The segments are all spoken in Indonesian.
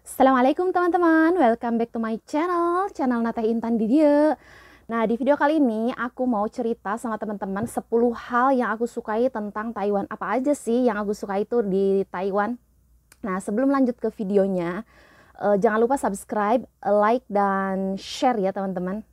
Assalamualaikum teman-teman, welcome back to my channel Nateh Intan di dia. Nah, di video kali ini aku mau cerita sama teman-teman 10 hal yang aku sukai tentang Taiwan. Apa aja sih yang aku suka itu di Taiwan? Nah, sebelum lanjut ke videonya, jangan lupa subscribe, like, dan share ya teman-teman.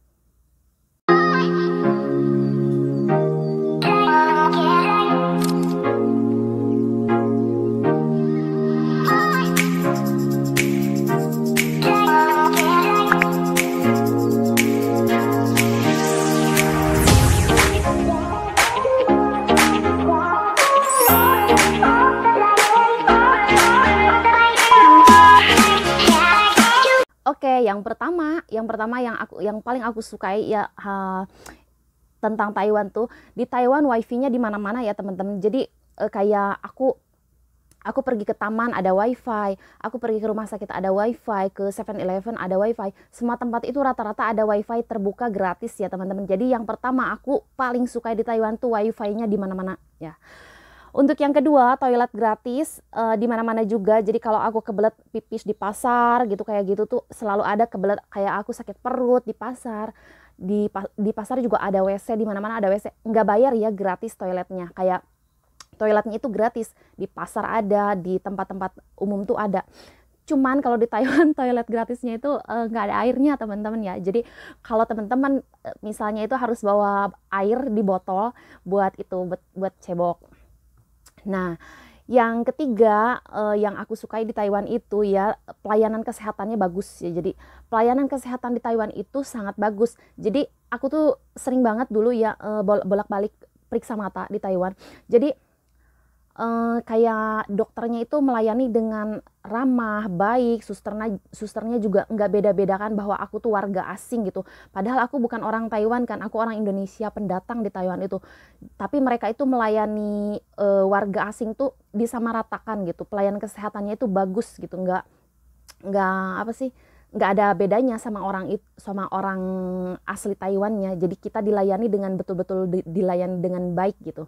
Oke, yang pertama yang paling aku sukai ya tentang Taiwan tuh, di Taiwan wifi-nya di mana-mana ya teman-teman. Jadi kayak aku pergi ke taman ada wifi, aku pergi ke rumah sakit ada wifi, ke 7-Eleven ada wifi. Semua tempat itu rata-rata ada wifi terbuka gratis ya teman-teman. Jadi yang pertama aku paling suka di Taiwan tuh wifi-nya di mana-mana ya. Untuk yang kedua, toilet gratis di mana-mana juga. Jadi kalau aku kebelet pipis di pasar gitu kayak gitu tuh selalu ada, kebelet kayak aku sakit perut di pasar. Di pasar juga ada WC, di mana-mana ada WC. Nggak bayar ya, gratis toiletnya. Kayak toiletnya itu gratis. Di pasar ada, di tempat-tempat umum tuh ada. Cuman kalau di Taiwan toilet gratisnya itu nggak ada airnya teman-teman ya. Jadi kalau teman-teman misalnya itu harus bawa air di botol buat buat cebok. Nah, yang ketiga yang aku sukai di Taiwan itu ya pelayanan kesehatannya bagus ya. Jadi pelayanan kesehatan di Taiwan itu sangat bagus. Jadi aku tuh sering banget dulu ya bolak-balik periksa mata di Taiwan. Jadi kayak dokternya itu melayani dengan ramah, baik, susternya juga nggak beda-bedakan bahwa aku tuh warga asing gitu. Padahal aku bukan orang Taiwan kan, aku orang Indonesia pendatang di Taiwan itu. Tapi mereka itu melayani warga asing tuh disamaratakan gitu. Pelayanan kesehatannya itu bagus gitu, nggak apa sih, nggak ada bedanya sama orang asli Taiwannya. Jadi kita dilayani dengan betul-betul dilayani dengan baik gitu.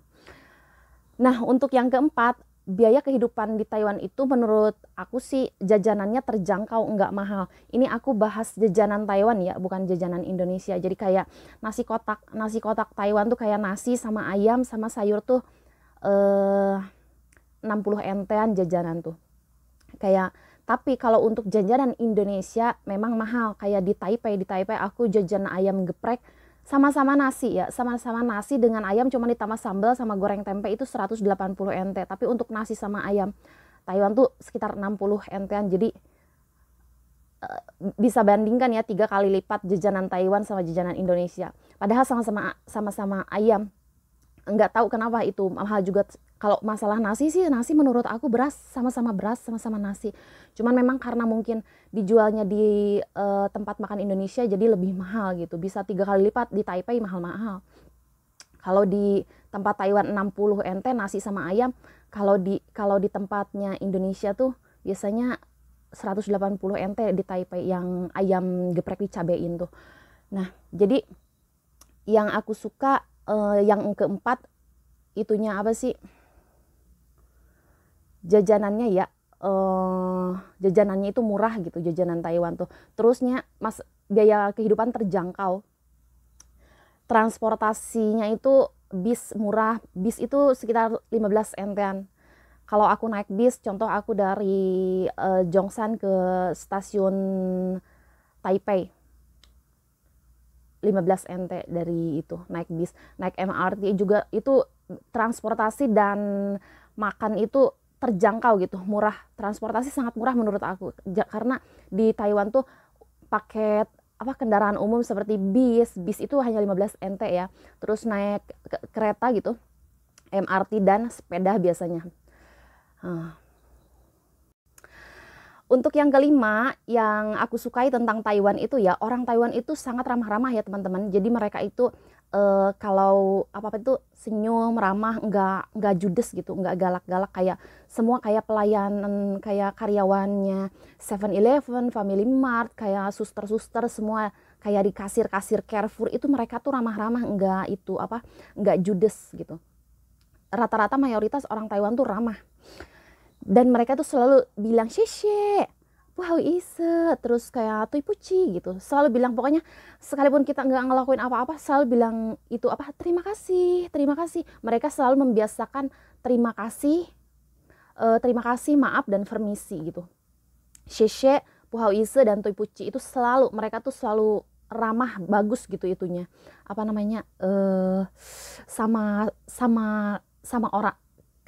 Nah, untuk yang keempat, biaya kehidupan di Taiwan itu menurut aku sih jajanannya terjangkau, nggak mahal. Ini aku bahas jajanan Taiwan ya, bukan jajanan Indonesia. Jadi kayak nasi kotak Taiwan tuh kayak nasi sama ayam sama sayur tuh 60 NT-an jajanan tuh. Tapi kalau untuk jajanan Indonesia memang mahal. Kayak di Taipei aku jajan ayam geprek sama-sama nasi ya, sama-sama nasi dengan ayam cuma ditambah sambal sama goreng tempe itu 180 NT. Tapi untuk nasi sama ayam Taiwan tuh sekitar 60 NT-an. Jadi bisa bandingkan ya 3 kali lipat jajanan Taiwan sama jajanan Indonesia. Padahal sama-sama ayam. Nggak tahu kenapa itu mahal juga. Kalau masalah nasi sih, nasi menurut aku beras, sama-sama nasi. Cuman memang karena mungkin dijualnya di tempat makan Indonesia jadi lebih mahal gitu. Bisa 3 kali lipat, di Taipei mahal-mahal. Kalau di tempat Taiwan 60 NT nasi sama ayam, kalau di tempatnya Indonesia tuh biasanya 180 NT di Taipei yang ayam geprek dicabein tuh. Nah, jadi yang aku suka yang keempat itunya apa sih? Jajanannya ya, jajanannya itu murah gitu, jajanan Taiwan tuh. Terusnya biaya kehidupan terjangkau. Transportasinya itu bis murah, bis itu sekitar 15 NT-an. Kalau aku naik bis, contoh aku dari Zhongshan ke stasiun Taipei, 15 NT dari itu naik bis. Naik MRT juga itu transportasi dan makan itu terjangkau gitu, murah. Transportasi sangat murah menurut aku karena di Taiwan tuh paket kendaraan umum seperti bis itu hanya 15 NT ya. Terus naik kereta gitu, MRT dan sepeda biasanya. Untuk yang kelima yang aku sukai tentang Taiwan itu ya, orang Taiwan itu sangat ramah-ramah ya teman-teman. Jadi mereka itu kalau apa-apa itu senyum, ramah, nggak judes gitu, nggak galak-galak. Kayak semua kayak pelayanan, kayak karyawannya 7-Eleven, Family Mart, kayak suster-suster semua kayak di kasir-kasir Carrefour itu mereka tuh ramah-ramah, nggak judes gitu. Rata-rata mayoritas orang Taiwan tuh ramah. Dan mereka tuh selalu bilang "Xie xie, puhao ise, terus kayak tui puci gitu. Selalu bilang, pokoknya sekalipun kita nggak ngelakuin apa-apa, selalu bilang itu apa, terima kasih, terima kasih. Mereka selalu membiasakan terima kasih, maaf, dan permisi gitu. Sheshe, puhao ise, dan tui puci itu selalu, mereka tuh selalu ramah, bagus gitu itunya. Apa namanya, sama orang,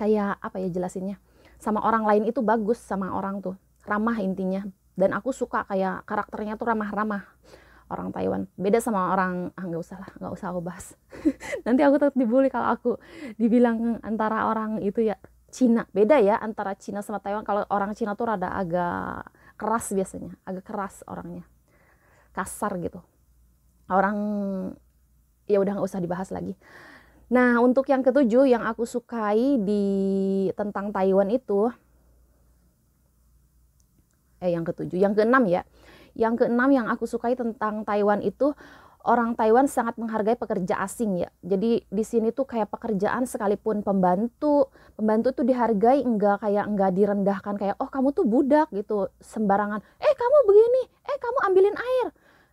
kayak apa ya jelasinnya, sama orang lain itu bagus, sama orang tuh ramah intinya. Dan aku suka kayak karakternya tuh ramah-ramah orang Taiwan. Beda sama orang, nggak usah aku bahas. Nanti aku tetap dibully kalau aku dibilang antara orang itu ya Cina. Beda ya antara Cina sama Taiwan. Kalau orang Cina tuh rada agak keras biasanya, agak keras orangnya, kasar gitu. Orang ya udah nggak usah dibahas lagi. Nah, untuk yang ketujuh yang aku sukai di tentang Taiwan itu, yang keenam ya. Yang keenam yang aku sukai tentang Taiwan itu, orang Taiwan sangat menghargai pekerja asing ya. Jadi di sini tuh kayak pekerjaan sekalipun pembantu tuh dihargai, enggak direndahkan kayak oh kamu tuh budak gitu sembarangan. Kamu begini, kamu ambilin air.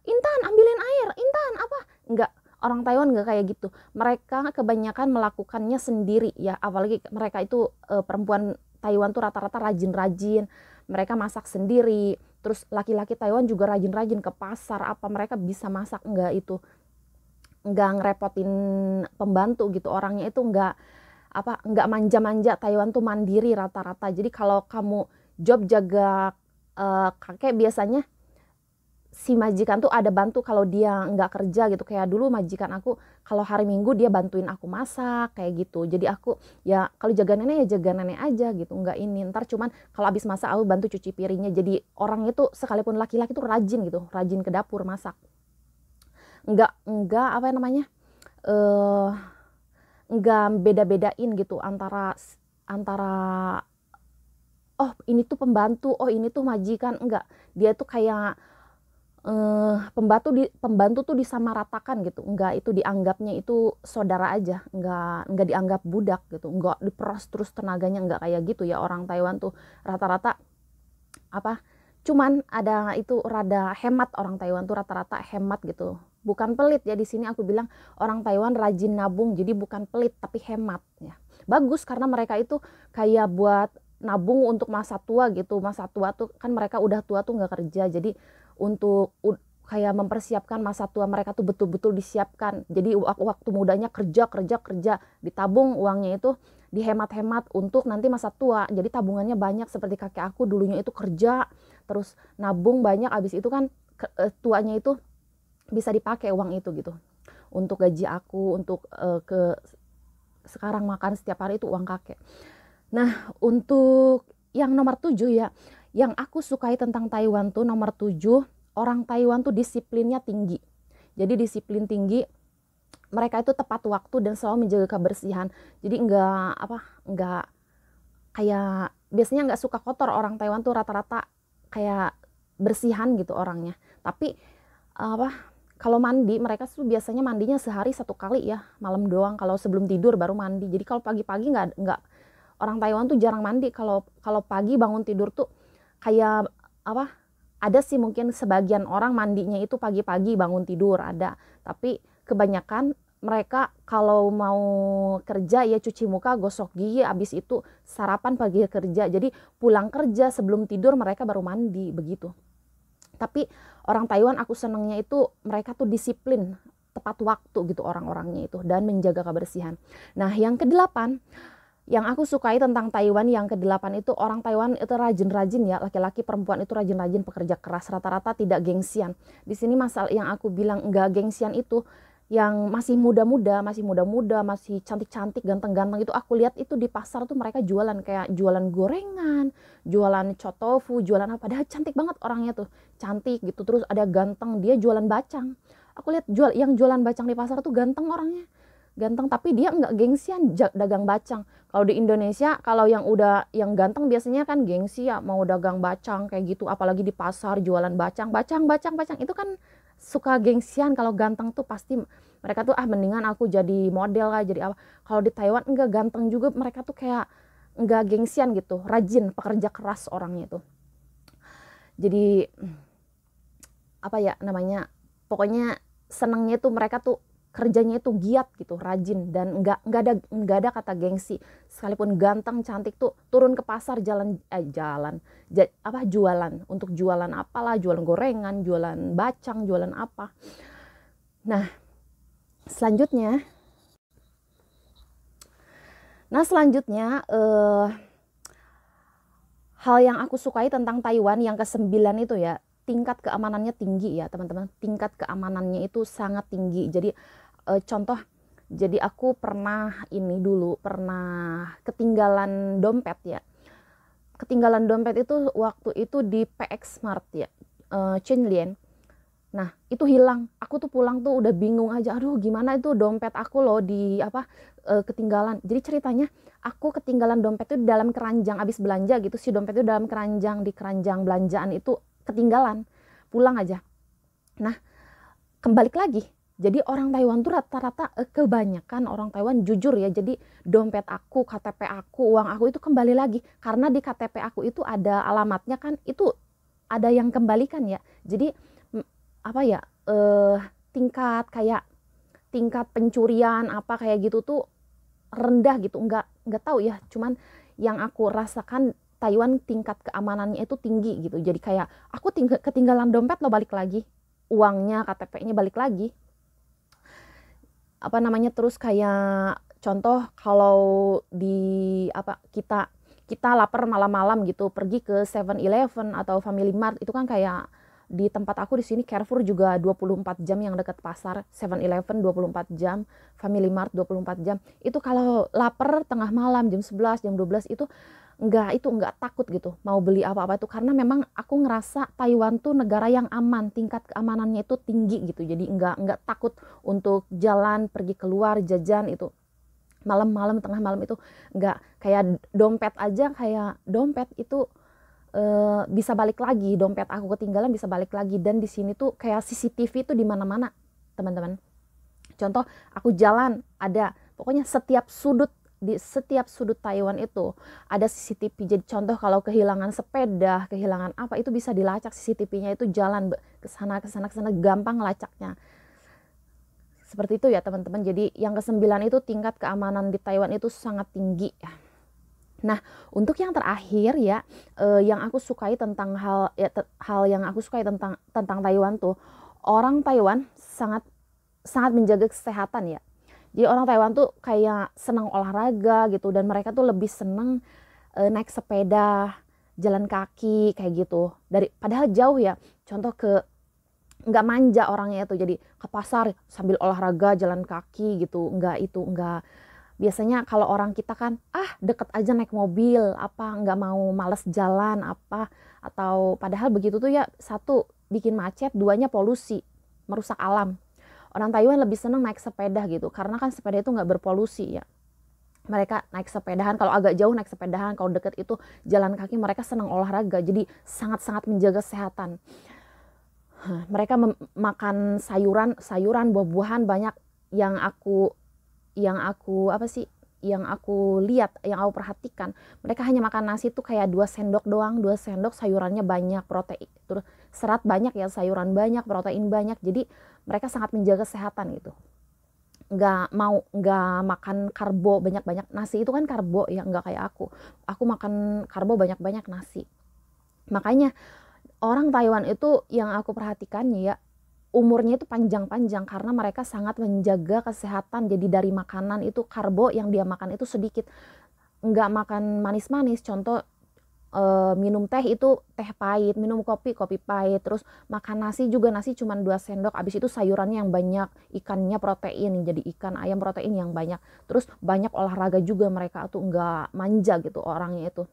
Intan, ambilin air. Intan, apa? Enggak. Orang Taiwan nggak kayak gitu. Mereka kebanyakan melakukannya sendiri ya. Apalagi mereka itu perempuan Taiwan tuh rata-rata rajin-rajin. Mereka masak sendiri. Terus laki-laki Taiwan juga rajin-rajin ke pasar. Apa mereka bisa masak, enggak itu. Enggak ngerepotin pembantu gitu. Orangnya itu enggak manja-manja. Taiwan tuh mandiri rata-rata. Jadi kalau kamu job jaga kakek, biasanya si majikan tuh ada bantu kalau dia nggak kerja gitu. Kayak dulu majikan aku kalau hari Minggu dia bantuin aku masak kayak gitu. Jadi aku ya kalau jaga nenek ya jaga nenek aja gitu, nggak ini. Ntar cuman kalau habis masak aku bantu cuci piringnya. Jadi orang itu sekalipun laki-laki tuh rajin gitu, rajin ke dapur masak. Nggak apa namanya, nggak beda-bedain gitu antara oh ini tuh pembantu, oh ini tuh majikan. Enggak, dia tuh kayak pembantu tuh disamaratakan gitu. Enggak, itu dianggapnya itu saudara aja, enggak dianggap budak gitu, enggak diperas terus tenaganya, enggak kayak gitu ya. Orang Taiwan tuh rata-rata apa, cuman ada itu rada hemat. Orang Taiwan tuh rata-rata hemat gitu, bukan pelit ya. Di sini aku bilang orang Taiwan rajin nabung, jadi bukan pelit tapi hemat ya. Bagus karena mereka itu kayak buat nabung untuk masa tua gitu. Masa tua tuh kan mereka udah tua tuh nggak kerja, jadi untuk kayak mempersiapkan masa tua mereka tuh betul-betul disiapkan. Jadi waktu mudanya kerja, ditabung uangnya itu, dihemat-hemat untuk nanti masa tua. Jadi tabungannya banyak, seperti kakek aku dulunya itu kerja terus nabung banyak, abis itu kan tuanya itu bisa dipakai uang itu gitu untuk gaji aku, untuk sekarang makan setiap hari itu uang kakek. Nah, untuk yang nomor 7 ya, yang aku sukai tentang Taiwan tuh nomor 7, orang Taiwan tuh disiplinnya tinggi. Jadi disiplin tinggi, mereka itu tepat waktu dan selalu menjaga kebersihan. Jadi enggak kayak biasanya enggak suka kotor. Orang Taiwan tuh rata-rata kayak bersihan gitu orangnya. Tapi kalau mandi, mereka tuh biasanya mandinya sehari 1 kali ya, malam doang. Kalau sebelum tidur baru mandi. Jadi kalau pagi-pagi enggak, orang Taiwan tuh jarang mandi. Kalau pagi bangun tidur tuh kayak ada sih mungkin sebagian orang mandinya itu pagi-pagi bangun tidur ada, tapi kebanyakan mereka kalau mau kerja ya cuci muka, gosok gigi, habis itu sarapan pagi kerja. Jadi pulang kerja sebelum tidur mereka baru mandi begitu. Tapi orang Taiwan aku senangnya itu mereka tuh disiplin, tepat waktu gitu orang-orangnya itu, dan menjaga kebersihan. Nah, yang ke-8 yang aku sukai tentang Taiwan, yang ke-8 itu orang Taiwan itu rajin-rajin ya, laki-laki perempuan itu rajin-rajin, pekerja keras, rata-rata tidak gengsian. Di sini masalah yang aku bilang enggak gengsian itu yang masih muda-muda, masih cantik-cantik, ganteng-ganteng itu aku lihat itu di pasar tuh mereka jualan kayak jualan gorengan, jualan cotofu, jualan apa, padahal cantik banget orangnya tuh, cantik gitu, terus ada ganteng, dia jualan bacang. Aku lihat yang jualan bacang di pasar tuh ganteng orangnya. Ganteng, tapi dia nggak gengsian dagang bacang. Kalau di Indonesia, kalau yang ganteng biasanya kan gengsi ya, mau dagang bacang kayak gitu, apalagi di pasar jualan bacang itu kan suka gengsian. Kalau ganteng tuh pasti mereka tuh mendingan aku jadi model lah, jadi apa. Kalau di Taiwan enggak, ganteng juga mereka tuh kayak enggak gengsian gitu, rajin, pekerja keras orangnya tuh. jadi apa ya namanya, pokoknya senangnya tuh mereka tuh kerjanya itu giat gitu, rajin, dan nggak ada kata gengsi. Sekalipun ganteng cantik tuh turun ke pasar jualan, untuk jualan apalah, jualan gorengan, jualan bacang, jualan apa. Nah selanjutnya hal yang aku sukai tentang Taiwan yang ke-9 itu ya, tingkat keamanannya tinggi ya teman-teman. Tingkat keamanannya itu sangat tinggi. Jadi contoh, jadi aku pernah ketinggalan dompet ya. Ketinggalan dompet itu waktu itu di PX Mart ya, Chenlian. Nah itu hilang, aku tuh pulang tuh udah bingung aja, aduh gimana itu dompet aku loh ketinggalan. Jadi ceritanya aku ketinggalan dompet itu di dalam keranjang, abis belanja gitu, si dompet itu dalam keranjang, di keranjang belanjaan itu ketinggalan, pulang aja. Nah kembali lagi, jadi orang Taiwan tuh rata-rata kebanyakan orang Taiwan jujur ya, jadi dompet aku, KTP aku, uang aku itu kembali lagi, karena di KTP aku itu ada alamatnya kan, itu ada yang kembalikan ya. Jadi apa ya, tingkat pencurian apa kayak gitu tuh rendah gitu, nggak tahu ya, cuman yang aku rasakan Taiwan tingkat keamanannya itu tinggi gitu. Jadi kayak aku ketinggalan dompet lo balik lagi, uangnya, KTP-nya balik lagi, apa namanya. Terus kayak contoh kalau kita lapar malam-malam gitu, pergi ke 7-Eleven atau Family Mart, itu kan kayak di tempat aku di sini Carrefour juga 24 jam yang dekat pasar, 7-Eleven 24 jam, Family Mart 24 jam. Itu kalau lapar tengah malam jam 11, jam 12 itu nggak takut gitu mau beli apa-apa itu, karena memang aku ngerasa Taiwan tuh negara yang aman, tingkat keamanannya itu tinggi gitu. Jadi nggak takut untuk jalan, pergi keluar jajan itu malam-malam, tengah malam itu nggak. Kayak dompet aja, kayak dompet itu bisa balik lagi, dompet aku ketinggalan bisa balik lagi. Dan di sini tuh kayak CCTV itu di mana-mana teman-teman. Contoh aku jalan, ada pokoknya di setiap sudut Taiwan itu ada CCTV. Jadi contoh kalau kehilangan sepeda, kehilangan apa, itu bisa dilacak CCTV-nya, itu jalan ke sana gampang lacaknya. Seperti itu ya teman-teman. Jadi yang ke-9 itu tingkat keamanan di Taiwan itu sangat tinggi ya. Nah untuk yang terakhir ya, yang aku sukai tentang hal yang aku sukai tentang Taiwan tuh, orang Taiwan sangat menjaga kesehatan ya. Jadi orang Taiwan tuh kayak senang olahraga gitu, dan mereka tuh lebih senang naik sepeda, jalan kaki kayak gitu. Padahal jauh ya. Contoh nggak manja orangnya itu, jadi ke pasar sambil olahraga jalan kaki gitu, nggak. Biasanya kalau orang kita kan deket aja naik mobil apa, nggak mau, males jalan apa, atau padahal begitu tuh ya, satu bikin macet, duanya polusi, merusak alam. Orang Taiwan lebih seneng naik sepeda gitu, karena kan sepeda itu nggak berpolusi ya. Mereka naik sepedahan, kalau agak jauh naik sepedahan, kalau deket itu jalan kaki. Mereka senang olahraga, jadi sangat-sangat menjaga kesehatan. Mereka makan sayuran, buah-buahan banyak. Yang aku lihat, yang aku perhatikan, mereka hanya makan nasi tuh kayak 2 sendok doang, 2 sendok, sayurannya banyak, protein terus serat banyak ya, sayuran banyak, protein banyak. Jadi mereka sangat menjaga kesehatan gitu. Nggak makan karbo banyak-banyak. Nasi itu kan karbo ya, nggak kayak aku makan karbo banyak-banyak nasi. Makanya orang Taiwan itu yang aku perhatikan ya, umurnya itu panjang-panjang, karena mereka sangat menjaga kesehatan. Jadi dari makanan itu, karbo yang dia makan itu sedikit, nggak makan manis-manis. Contoh minum teh itu teh pahit, minum kopi pahit. Terus makan nasi juga, nasi cuma 2 sendok. Abis itu sayurannya yang banyak, ikannya protein, jadi ikan ayam protein yang banyak. Terus banyak olahraga juga, mereka tuh nggak manja gitu orangnya itu.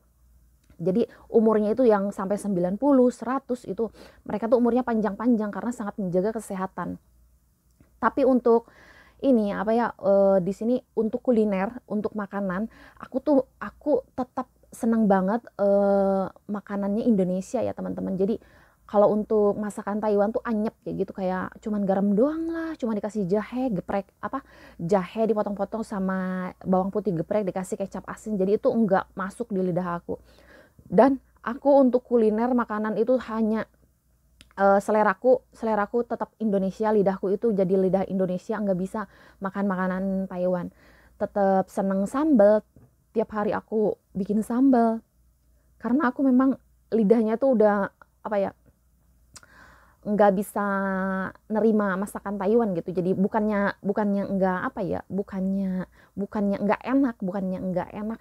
Jadi umurnya itu yang sampai 90, 100 itu mereka tuh umurnya panjang-panjang karena sangat menjaga kesehatan. Tapi untuk ini di sini untuk kuliner, untuk makanan, aku tetap senang banget makanannya Indonesia ya teman-teman. Jadi kalau untuk masakan Taiwan tuh anyep kayak gitu, kayak cuman garam doang lah, cuma dikasih jahe geprek, jahe dipotong-potong sama bawang putih geprek, dikasih kecap asin. Jadi itu enggak masuk di lidah aku. Dan aku untuk kuliner makanan itu hanya seleraku tetap Indonesia, lidahku itu jadi lidah Indonesia, nggak bisa makan makanan Taiwan. Tetap seneng sambal, tiap hari aku bikin sambal karena aku memang lidahnya tuh udah apa ya, nggak bisa nerima masakan Taiwan gitu. Jadi bukannya nggak apa ya, bukannya nggak enak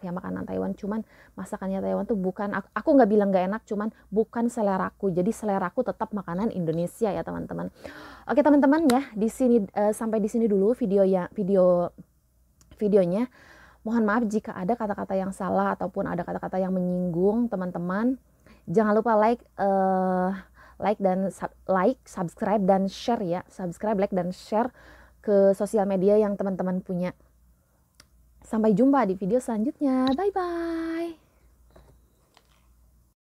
ya makanan Taiwan, cuman masakannya Taiwan tuh bukan, aku nggak bilang nggak enak, cuman bukan seleraku. Jadi seleraku tetap makanan Indonesia ya teman-teman. Oke teman-teman ya, di sini sampai di sini dulu videonya. Mohon maaf jika ada kata-kata yang salah ataupun ada kata-kata yang menyinggung teman-teman. Jangan lupa subscribe dan share ya. Subscribe, like dan share ke sosial media yang teman-teman punya. Sampai jumpa di video selanjutnya. Bye bye.